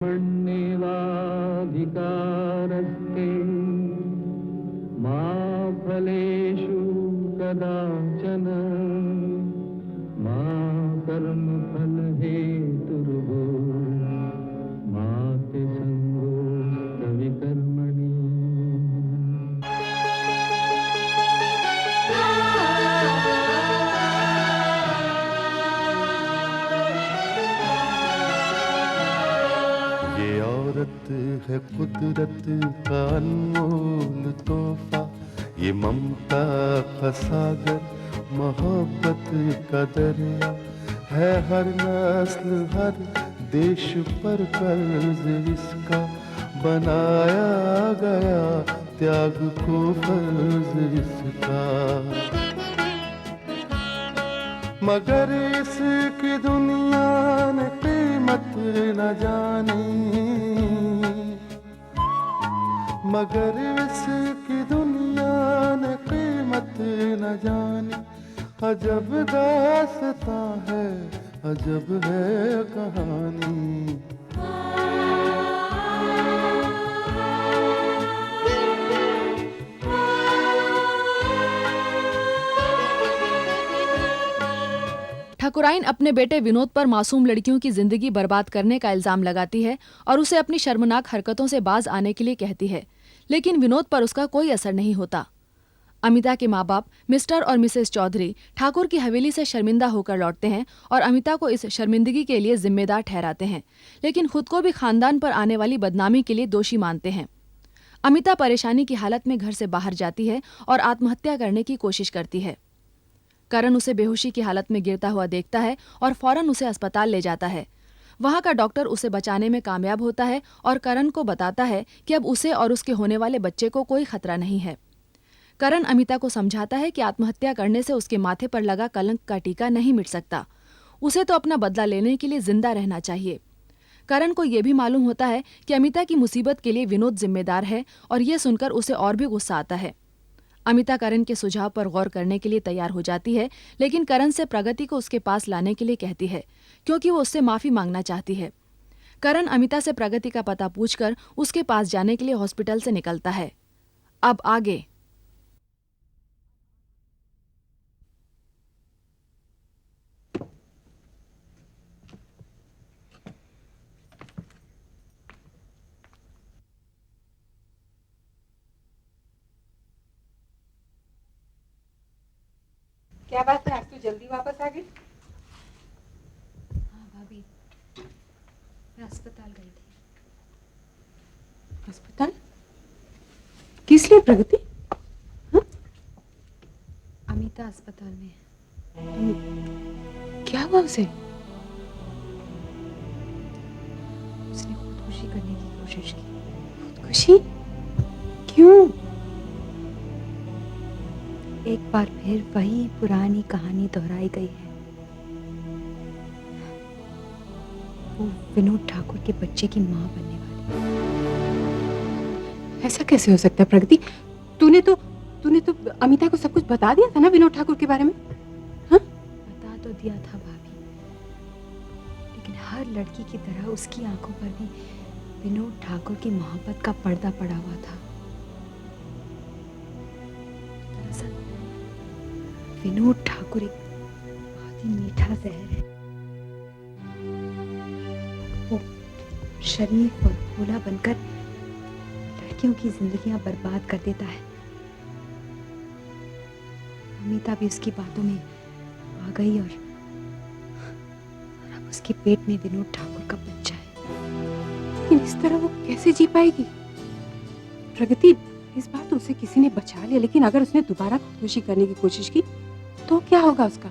मण्येवाधिकारस्ते मा फलेषु कदाचन मा कर्मफलहेतुर्भो मा ते सङ्गोऽस्त्वविकर्मणि। ये औरत है कुदरत का अनमोल तोहफा, ये ममता का सागर, मोहब्बत का दरिया है। हर नस्ल हर देश पर कर्ज इसका बनाया गया, त्याग को फर्ज इसका। मगर इसकी दुनिया ने कीमत न जानी, मगर इसकी दुनिया ने कीमत न जानी। अजब दास्तां है, अजब है कहानी। ठाकुराइन अपने बेटे विनोद पर मासूम लड़कियों की जिंदगी बर्बाद करने का इल्जाम लगाती है और उसे अपनी शर्मनाक हरकतों से बाज आने के लिए कहती है, लेकिन विनोद पर उसका कोई असर नहीं होता। अमिता के माँ बाप मिस्टर और मिसेस चौधरी ठाकुर की हवेली से शर्मिंदा होकर लौटते हैं और अमिता को इस शर्मिंदगी के लिए जिम्मेदार ठहराते हैं, लेकिन खुद को भी खानदान पर आने वाली बदनामी के लिए दोषी मानते हैं। अमिता परेशानी की हालत में घर से बाहर जाती है और आत्महत्या करने की कोशिश करती है। करण उसे बेहोशी की हालत में गिरता हुआ देखता है और फौरन उसे अस्पताल ले जाता है। वहां का डॉक्टर उसे बचाने में कामयाब होता है और करण को बताता है कि अब उसे और उसके होने वाले बच्चे को कोई खतरा नहीं है। करण अमिता को समझाता है कि आत्महत्या करने से उसके माथे पर लगा कलंक का टीका नहीं मिट सकता, उसे तो अपना बदला लेने के लिए जिंदा रहना चाहिए। करण को यह भी मालूम होता है कि अमिता की मुसीबत के लिए विनोद जिम्मेदार है और यह सुनकर उसे और भी गुस्सा आता है। अमिता करण के सुझाव पर गौर करने के लिए तैयार हो जाती है, लेकिन करण से प्रगति को उसके पास लाने के लिए कहती है, क्योंकि वो उससे माफी मांगना चाहती है। करण अमिता से प्रगति का पता पूछकर उसके पास जाने के लिए हॉस्पिटल से निकलता है। अब आगे। क्या बात है, आज तू जल्दी वापस आ गई? हाँ भाभी, मैं अस्पताल गई थी। अस्पताल? किस लिए प्रगति? हाँ? अमिता अस्पताल में है। क्या हुआ उसे? उसने खुदकुशी करने की कोशिश की। खुशी? क्यों? एक बार फिर वही पुरानी कहानी दोहराई गई है। वो विनोद ठाकुर के बच्चे की माँ बनने वाली है। ऐसा कैसे हो सकता है प्रगति? तूने तो अमिता को सब कुछ बता दिया था ना विनोद ठाकुर के बारे में? हाँ? बता तो दिया था भाभी, लेकिन हर लड़की की तरह उसकी आंखों पर भी विनोद ठाकुर की मोहब्बत का पर्दा पड़ा हुआ था। दरअसल विनोद ठाकुर एक बहुत ही मीठा जहर है। वो शरीफ और भोला बनकर लड़कियों की जिंदगियां बर्बाद कर देता है। अमिता भी उसकी बातों में आ गई और अब उसके पेट में विनोद ठाकुर का बच्चा है। लेकिन इस तरह वो कैसे जी पाएगी? प्रगति, इस बार तो उसे किसी ने बचा लिया, लेकिन अगर उसने दोबारा खुदकुशी करने की कोशिश की तो क्या होगा उसका?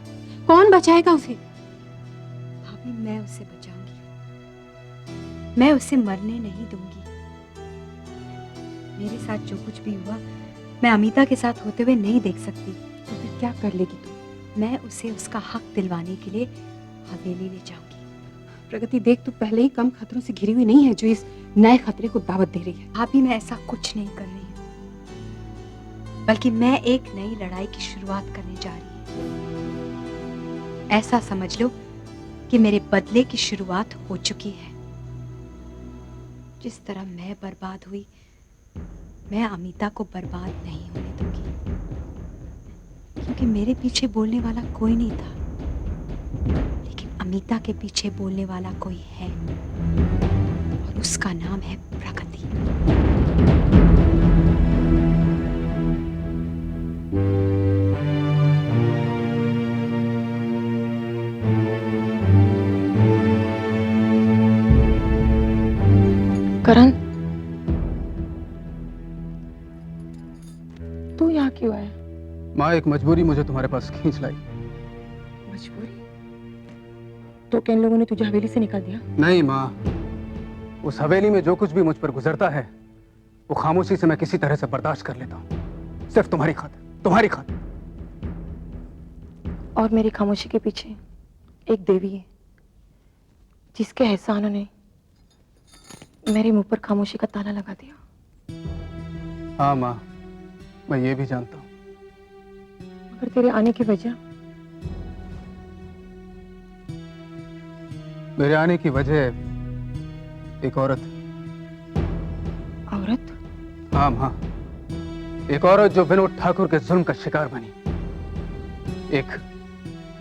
कौन बचाएगा उसे? भाभी, मैं उसे बचाऊंगी, मैं उसे मरने नहीं दूंगी। मेरे साथ जो कुछ भी हुआ मैं अमिता के साथ होते हुए नहीं देख सकती। तो फिर क्या कर लेगी तू? मैं उसे उसका हक दिलवाने के लिए हवेली ले जाऊंगी। प्रगति देख, तू पहले ही कम खतरों से घिरी हुई नहीं है जो इस नए खतरे को दावत दे रही है। भाभी, मैं ऐसा कुछ नहीं कर रही हूँ, बल्कि मैं एक नई लड़ाई की शुरुआत करने जा रही हूँ। ऐसा समझ लो कि मेरे बदले की शुरुआत हो चुकी है। जिस तरह मैं बर्बाद हुई, मैं अमिता को बर्बाद नहीं होने दूंगी, क्योंकि मेरे पीछे बोलने वाला कोई नहीं था, लेकिन अमिता के पीछे बोलने वाला कोई है, और उसका नाम है प्रगति। करण, तू यहाँ क्यों आया? माँ, एक मजबूरी मुझे तुम्हारे पास खींच लाई। मजबूरी? तो क्या इन लोगों ने तुझे हवेली से निकाल दिया? नहीं माँ, उस हवेली में जो कुछ भी मुझ पर गुजरता है वो खामोशी से मैं किसी तरह से बर्दाश्त कर लेता हूँ, सिर्फ तुम्हारी खातिर, तुम्हारी खातिर। और मेरी खामोशी के पीछे एक देवी है, जिसके एहसानों ने मेरे मुंह पर खामोशी का ताला लगा दिया। हाँ माँ, मैं ये भी जानता हूँ। मगर तेरे आने की वजह? मेरे आने की वजह एक औरत। औरत? हाँ माँ, एक औरत जो विनोद ठाकुर के जुल्म का शिकार बनी, एक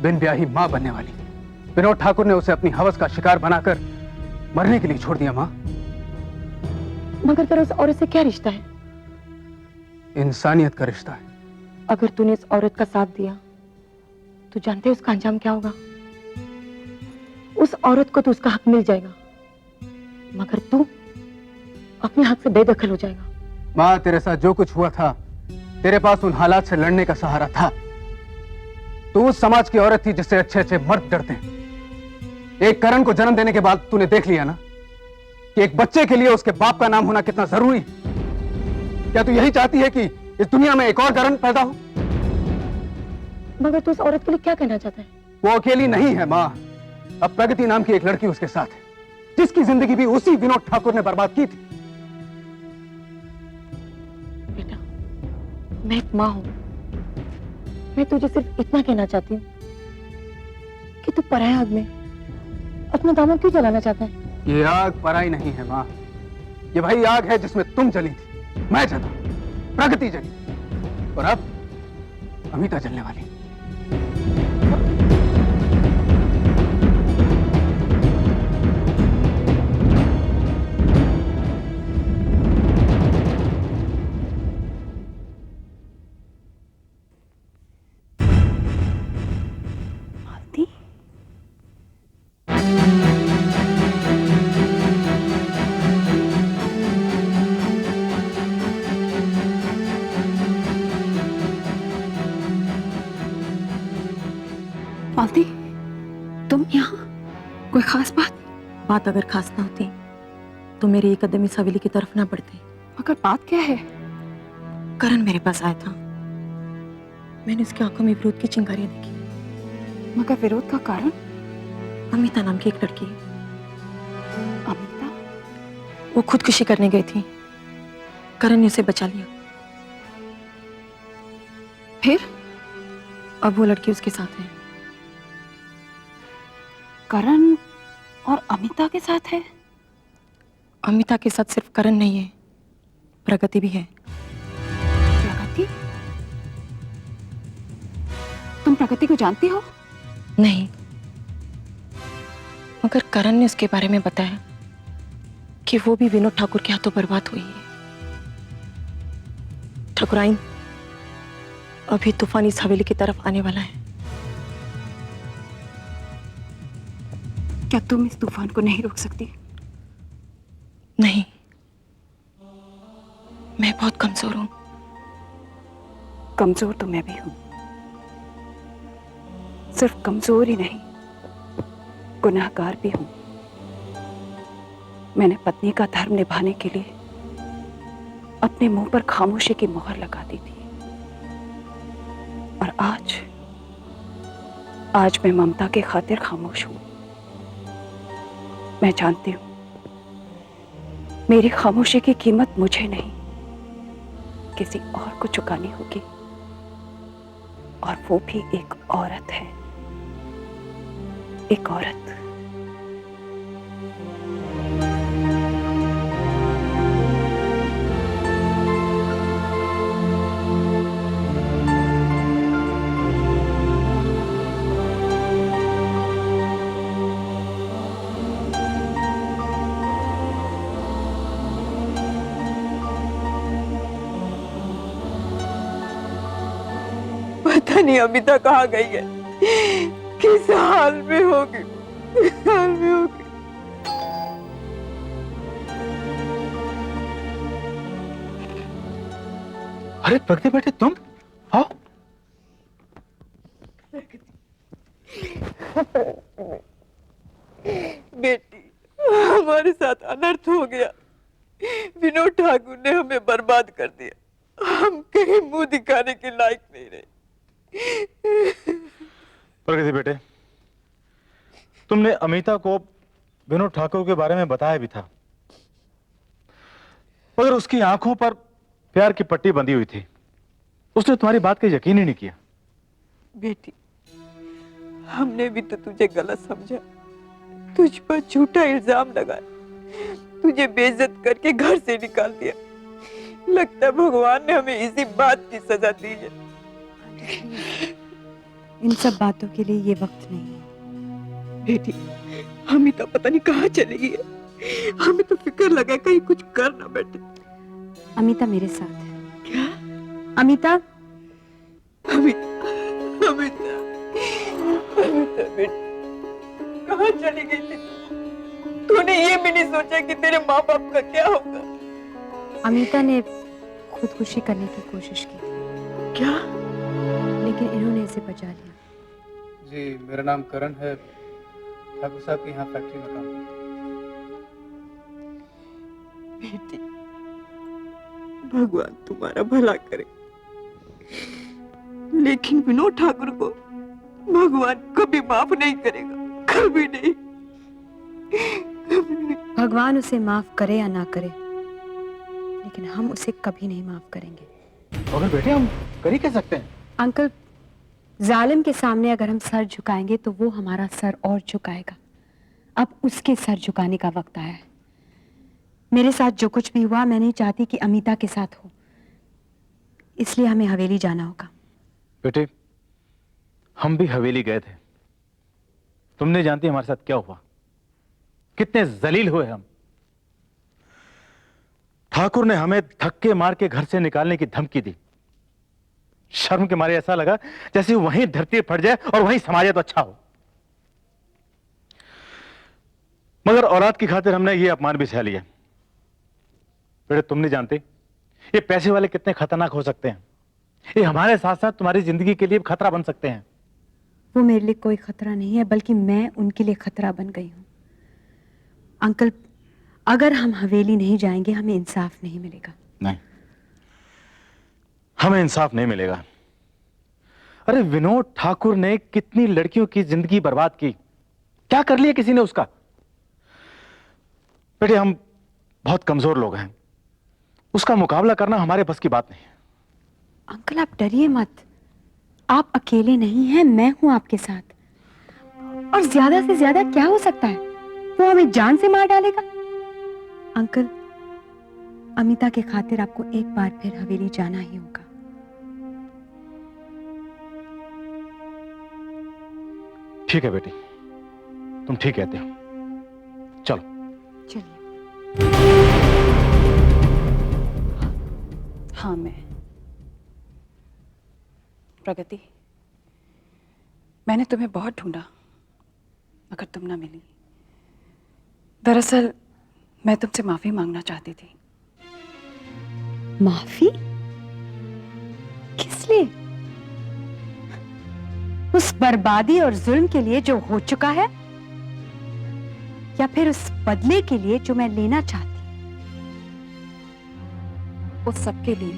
बिन ब्याही माँ बनने वाली। विनोद ठाकुर ने उसे अपनी हवस का शिकार बनाकर मरने के लिए छोड़ दिया माँ। मगर तेरा उस औरत से क्या रिश्ता है? इंसानियत का रिश्ता है। अगर तूने इस औरत का साथ दिया तो जानते हैं उसका अंजाम क्या होगा? उस औरत को तो उसका हक मिल जाएगा, मगर तू अपने हक से बेदखल हो जाएगा। माँ, तेरे साथ जो कुछ हुआ था, तेरे पास उन हालात से लड़ने का सहारा था। तू उस समाज की औरत थी जिससे अच्छे अच्छे मर्द डरते हैं। एक करण को जन्म देने के बाद तूने देख लिया ना कि एक बच्चे के लिए उसके बाप का नाम होना कितना जरूरी। क्या तू यही चाहती है कि इस दुनिया में एक और करण पैदा हो? मगर तू उस औरत के लिए क्या कहना चाहता है? वो अकेली नहीं है माँ, अब प्रगति नाम की एक लड़की उसके साथ है, जिसकी जिंदगी भी उसी विनोद ठाकुर ने बर्बाद की थी। बेटा, मैं एक माँ हूं। मैं तुझे सिर्फ इतना कहना चाहती हूँ कि तू पराये आग में अपना दामन क्यों जलाना चाहता है? ये आग पराई नहीं है माँ, ये वही आग है जिसमें तुम जली थी, मैं जला, प्रगति जली, और अब अमिता जलने वाली। मालती, तुम यहाँ? कोई खास बात? बात अगर खास ना होती तो मेरे एक कदम इस हवेली की तरफ ना बढ़ते। मगर बात क्या है? करण मेरे पास आया था, मैंने उसकी आंखों में विरोध की चिंगारियां देखी। मगर विरोध का कारण? अमिता नाम की एक लड़की। अमिता? वो खुदकुशी करने गई थी, करण ने उसे बचा लिया। फिर? अब वो लड़की उसके साथ है। करण और अमिता के साथ है? अमिता के साथ सिर्फ करण नहीं है, प्रगति भी है। प्रगति? तुम प्रगति को जानती हो? नहीं, मगर करण ने उसके बारे में बताया कि वो भी विनोद ठाकुर के हाथों बर्बाद हुई है। ठाकुराइन, अभी तूफान इस हवेली की तरफ आने वाला है। क्या तुम इस तूफान को नहीं रोक सकती? नहीं, मैं बहुत कमजोर हूं। कमजोर तो मैं भी हूं। सिर्फ कमजोर ही नहीं, गुनाहगार भी हूं। मैंने पत्नी का धर्म निभाने के लिए अपने मुंह पर खामोशी की मोहर लगा दी थी, और आज मैं ममता के खातिर खामोश हूं। मैं जानती हूं मेरी खामोशी की कीमत मुझे नहीं, किसी और को चुकानी होगी, और वो भी एक औरत है। एक औरत। पता नहीं अमिता कहाँ गई है, किस हाल में होगी, किस हाल में होगी। अरे प्रगति बेटे तुम आओ। बेटी, हमारे साथ अनर्थ हो गया। विनोद ठाकुर ने हमें बर्बाद कर दिया। हम कहीं मुंह दिखाने के लायक नहीं रहे। प्रगति बेटे, तुमने अमिता को विनोद ठाकुर के बारे में बताया भी था, मगर उसकी आंखों पर प्यार की पट्टी बंधी हुई थी। उसने तुम्हारी बात का यकीन ही नहीं किया। बेटी, हमने भी तो तुझे गलत समझा, तुझ पर झूठा इल्जाम लगाया, तुझे बेइज्जत करके घर से निकाल दिया। लगता है भगवान ने हमें इसी बात की सजा दी है। इन सब बातों के लिए ये वक्त नहीं है। बेटी, अमिता पता नहीं कहाँ चली गई है। हमें तो फिक्र लगा कहीं कुछ कर ना बैठे। अमिता मेरे साथ है। क्या? अमिता अमिता, अमिता, अमिता बेटी, कहाँ चली गई थी? तूने ये भी नहीं सोचा कि तेरे माँ बाप का क्या होगा? अमिता ने खुदकुशी करने की कोशिश की, क्या? लेकिन इन्होंने इसे बचा लिया। जी, मेरा नाम करण है, ठाकुर साहब के यहाँ फैक्ट्री में काम करता हूँ। बेटी, भगवान तुम्हारा भला करे, लेकिन विनोद ठाकुर को भगवान कभी माफ नहीं करेगा, कभी नहीं, कभी नहीं। भगवान उसे माफ करे या ना करे, लेकिन हम उसे कभी नहीं माफ करेंगे। मगर बेटे हम कर ही कह सकते हैं। अंकल, जालिम के सामने अगर हम सर झुकाएंगे तो वो हमारा सर और झुकाएगा। अब उसके सर झुकाने का वक्त आया है। मेरे साथ जो कुछ भी हुआ, मैं नहीं चाहती कि अमिता के साथ हो, इसलिए हमें हवेली जाना होगा। बेटे, हम भी हवेली गए थे। तुमने जानती हमारे साथ क्या हुआ, कितने जलील हुए हम। ठाकुर ने हमें धक्के मार के घर से निकालने की धमकी दी। शर्म के मारे ऐसा लगा जैसे वहीं धरती फट जाए और वहीं समा जाए तो अच्छा हो। मगर औलाद की खातिर हमने ये अपमान भी सह लिया। बेटे, तुम नहीं जानते ये पैसे वाले कितने खतरनाक हो सकते हैं। ये हमारे साथ साथ तुम्हारी जिंदगी के लिए खतरा बन सकते हैं। वो मेरे लिए कोई खतरा नहीं है, बल्कि मैं उनके लिए खतरा बन गई हूं। अंकल, अगर हम हवेली नहीं जाएंगे हमें इंसाफ नहीं मिलेगा। नहीं, हमें इंसाफ नहीं मिलेगा। अरे विनोद ठाकुर ने कितनी लड़कियों की जिंदगी बर्बाद की, क्या कर लिया किसी ने उसका। बेटे, हम बहुत कमजोर लोग हैं, उसका मुकाबला करना हमारे बस की बात नहीं है। अंकल, आप डरिए मत, आप अकेले नहीं हैं, मैं हूं आपके साथ। और ज्यादा से ज्यादा क्या हो सकता है, वो हमें जान से मार डालेगा। अंकल, अमिता के खातिर आपको एक बार फिर हवेली जाना ही होगा। ठीक है बेटी, तुम ठीक कहते हो, चलो। चलिए। हाँ, मैं प्रगति, मैंने तुम्हें बहुत ढूंढा मगर तुम ना मिली। दरअसल मैं तुमसे माफी मांगना चाहती थी। माफी? किस लिए? उस बर्बादी और जुल्म के लिए जो हो चुका है, या फिर उस बदले के लिए जो मैं लेना चाहती? उस सब के लिए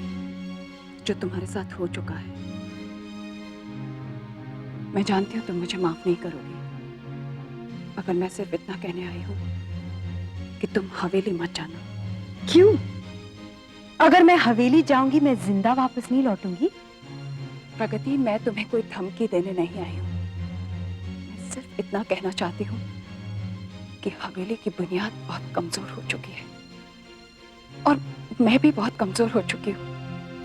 जो तुम्हारे साथ हो चुका है। मैं जानती हूं तुम मुझे माफ नहीं करोगी, मगर मैं सिर्फ इतना कहने आई हूं कि तुम हवेली मत जाना। क्यों? अगर मैं हवेली जाऊंगी मैं जिंदा वापस नहीं लौटूंगी। प्रगति, मैं तुम्हें कोई धमकी देने नहीं आई हूं। मैं सिर्फ इतना कहना चाहती हूं कि हवेली की बुनियाद बहुत कमजोर हो चुकी है और मैं भी बहुत कमजोर हो चुकी हूँ।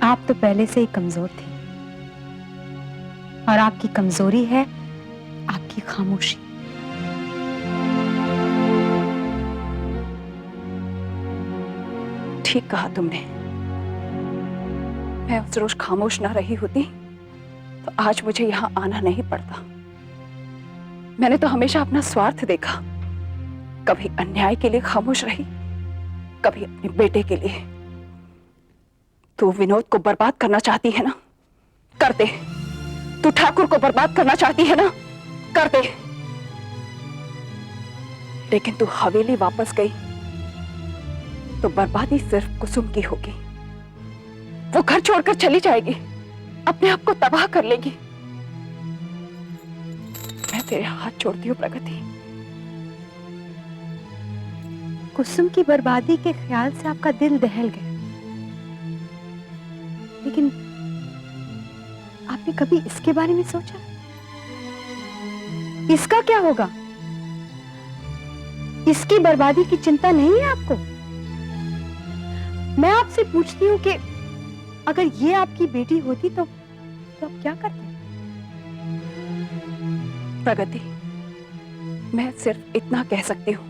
आप तो पहले से ही कमजोर थी और आपकी कमजोरी है आपकी खामोशी। ठीक कहा तुमने। मैं उस रोज खामोश ना रही होती तो आज मुझे यहाँ आना नहीं पड़ता। मैंने तो हमेशा अपना स्वार्थ देखा, कभी अन्याय के लिए खामोश रही, कभी अपने बेटे के लिए। तू विनोद को बर्बाद करना चाहती है ना, कर दे। तू ठाकुर को बर्बाद करना चाहती है ना, कर दे। लेकिन तू हवेली वापस गई तो बर्बादी सिर्फ कुसुम की होगी। वो घर छोड़कर चली जाएगी, अपने आप को तबाह कर लेगी। मैं तेरे हाथ जोड़ती हूँ प्रगति। कुसुम की बर्बादी के ख्याल से आपका दिल दहल गया, लेकिन आपने कभी इसके बारे में सोचा? इसका क्या होगा? इसकी बर्बादी की चिंता नहीं है आपको? मैं आपसे पूछती हूँ कि अगर ये आपकी बेटी होती तो आप क्या करते? प्रगति, मैं सिर्फ इतना कह सकती हूँ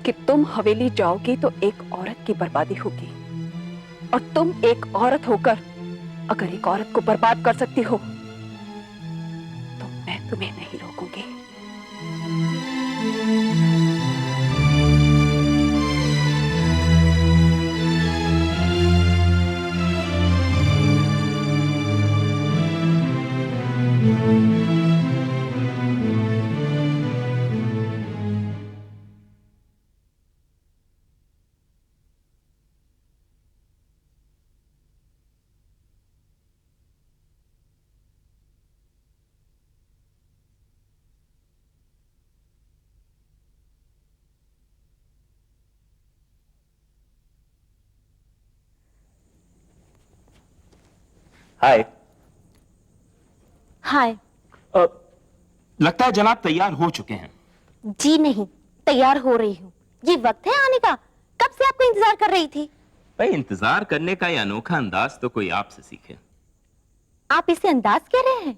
कि तुम हवेली जाओगी तो एक औरत की बर्बादी होगी, और तुम एक औरत होकर अगर एक औरत को बर्बाद कर सकती हो तो मैं तुम्हें नहीं रोकूंगी। हाय। हाय। लगता है जनाब तैयार हो चुके हैं। जी नहीं, तैयार हो रही हूँ। ये वक्त है आने का, कब से आपको इंतजार कर रही थी। भाई, इंतजार करने का ये अनोखा अंदाज तो कोई आपसे सीखे। आप इसे अंदाज कह रहे हैं,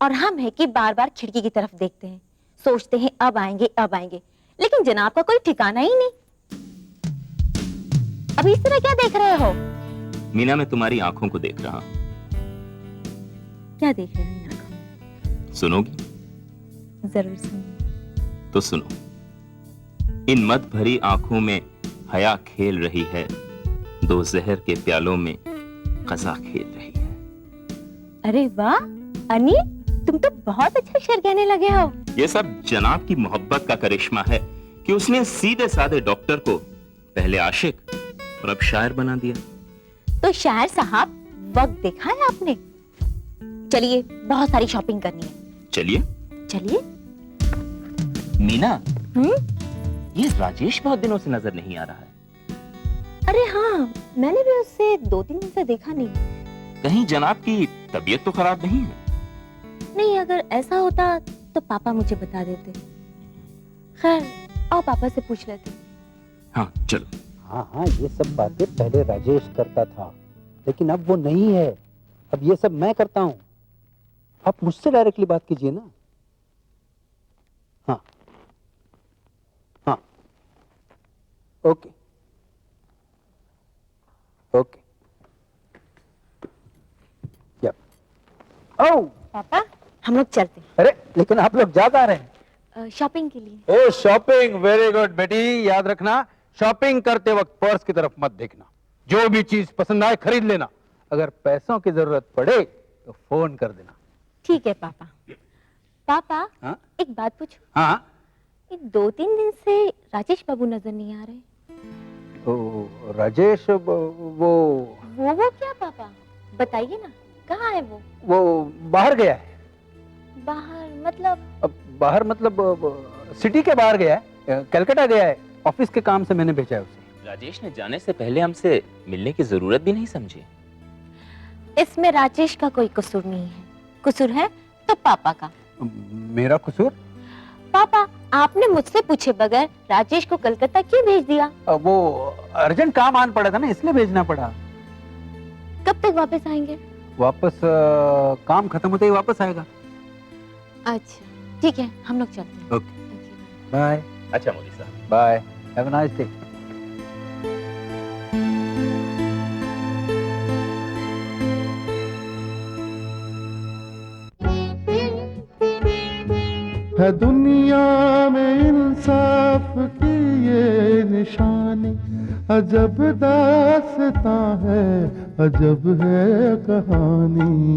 और हम है कि बार बार खिड़की की तरफ देखते हैं, सोचते हैं अब आएंगे अब आएंगे, लेकिन जनाब का कोई ठिकाना ही नहीं। अभी इस तरह क्या देख रहे हो? मीना, मैं तुम्हारी आंखों को देख रहा हूं। क्या देख रहे हैं आंखों? सुनोगी? जरूर सुनो। तो सुनो। इन मद भरी आंखों में हया खेल रही है, दो जहर के प्यालों में कज़ा खेल रही है। अरे वाह अनी, तुम तो बहुत अच्छा शेर कहने लगे हो। ये सब जनाब की मोहब्बत का करिश्मा है कि उसने सीधे साधे डॉक्टर को पहले आशिक और अब शायर बना दिया। तो शायर साहब, वक्त देखा है आपने? चलिए, बहुत सारी शॉपिंग करनी है। चलिए चलिए। मीना, ये राजेश बहुत दिनों से नजर नहीं आ रहा है। अरे हाँ, मैंने भी उससे 2-3 दिन से देखा नहीं। कहीं जनाब की तबीयत तो खराब नहीं है? नहीं, अगर ऐसा होता तो पापा मुझे बता देते। खैर, आओ पापा से पूछ लेते। हाँ चलो। हाँ, ये सब बातें पहले राजेश करता था, लेकिन अब वो नहीं है। अब ये सब मैं करता हूँ। आप मुझसे डायरेक्टली बात कीजिए ना। हाँ हाँ, ओके ओके। या ओ पापा, हम लोग चलते हैं। अरे, लेकिन आप लोग जा रहे हैं? शॉपिंग के लिए। ओ, शॉपिंग, वेरी गुड बेटी। याद रखना, शॉपिंग करते वक्त पर्स की तरफ मत देखना। जो भी चीज पसंद आए खरीद लेना। अगर पैसों की जरूरत पड़े तो फोन कर देना। ठीक है पापा। पापा, हाँ? एक बात पूछूं? हाँ। 2-3 दिन से राजेश बाबू नजर नहीं आ रहे। तो राजेश वो क्या पापा? बताइए ना, कहाँ है वो? वो बाहर गया है। बाहर मतलब? बाहर मतलब सिटी के बाहर गया है, कलकत्ता गया है। ऑफिस के काम से मैंने भेजा है उसे। राजेश ने जाने से पहले हमसे मिलने की जरूरत भी नहीं समझी। इसमें राजेश का कोई कसूर नहीं है। कसूर है तो पापा का। मेरा कसूर? पापा, आपने मुझसे पूछे बगैर राजेश को कलकत्ता क्यों भेज दिया? वो अर्जेंट काम आन पड़ा था ना, इसलिए भेजना पड़ा। कब तक वापस आएंगे? वापस काम खत्म होते ही वापस आएगा। अच्छा ठीक है, हम लोग चलते हैं। Okay, bye. अच्छा मोदी साहब, bye, have a nice day. है दुनिया में इंसाफ की ये निशानी। अजब दास्तां है, अजब है कहानी।